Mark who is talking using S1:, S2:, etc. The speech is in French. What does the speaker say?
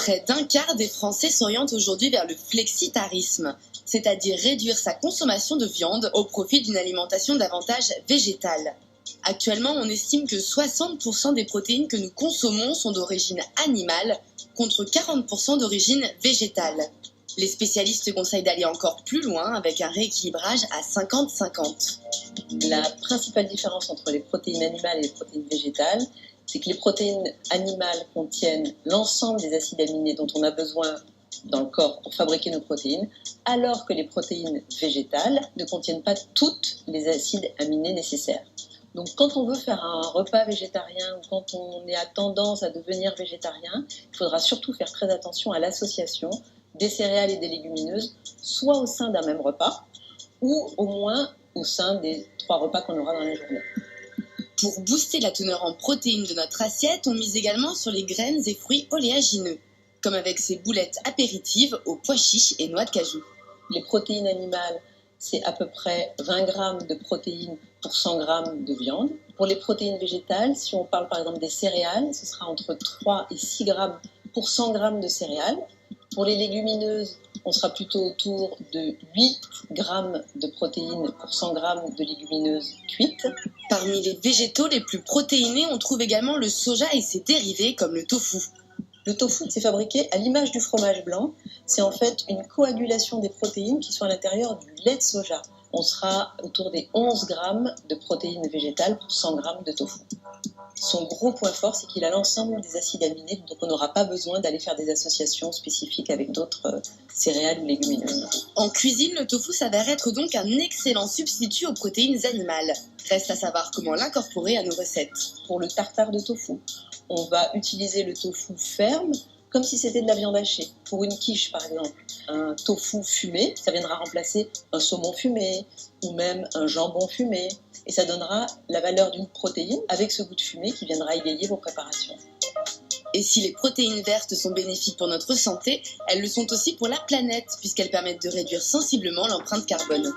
S1: Près d'un quart des Français s'orientent aujourd'hui vers le flexitarisme, c'est-à-dire réduire sa consommation de viande au profit d'une alimentation davantage végétale. Actuellement, on estime que 60% des protéines que nous consommons sont d'origine animale, contre 40% d'origine végétale. Les spécialistes conseillent d'aller encore plus loin avec un rééquilibrage à 50-50.
S2: La principale différence entre les protéines animales et les protéines végétales, c'est que les protéines animales contiennent l'ensemble des acides aminés dont on a besoin dans le corps pour fabriquer nos protéines, alors que les protéines végétales ne contiennent pas tous les acides aminés nécessaires. Donc quand on veut faire un repas végétarien ou quand on est à tendance à devenir végétarien, il faudra surtout faire très attention à l'association des céréales et des légumineuses, soit au sein d'un même repas, ou au moins au sein des 3 repas qu'on aura dans la journée.
S1: Pour booster la teneur en protéines de notre assiette, on mise également sur les graines et fruits oléagineux, comme avec ces boulettes apéritives aux pois chiches et noix de cajou.
S2: Les protéines animales, c'est à peu près 20 grammes de protéines pour 100 grammes de viande. Pour les protéines végétales, si on parle par exemple des céréales, ce sera entre 3 et 6 grammes pour 100 grammes de céréales. Pour les légumineuses, on sera plutôt autour de 8 grammes de protéines pour 100 grammes de légumineuses cuites.
S1: Parmi les végétaux les plus protéinés, on trouve également le soja et ses dérivés comme le tofu.
S2: Le tofu, c'est fabriqué à l'image du fromage blanc. C'est en fait une coagulation des protéines qui sont à l'intérieur du lait de soja. On sera autour des 11 grammes de protéines végétales pour 100 grammes de tofu. Son gros point fort, c'est qu'il a l'ensemble des acides aminés, donc on n'aura pas besoin d'aller faire des associations spécifiques avec d'autres céréales ou légumineuses.
S1: En cuisine, le tofu s'avère être donc un excellent substitut aux protéines animales. Reste à savoir comment l'incorporer à nos recettes.
S2: Pour le tartare de tofu, on va utiliser le tofu ferme, comme si c'était de la viande hachée. Pour une quiche, par exemple, un tofu fumé, ça viendra remplacer un saumon fumé ou même un jambon fumé. Et ça donnera la valeur d'une protéine avec ce goût de fumée qui viendra égayer vos préparations.
S1: Et si les protéines vertes sont bénéfiques pour notre santé, elles le sont aussi pour la planète, puisqu'elles permettent de réduire sensiblement l'empreinte carbone.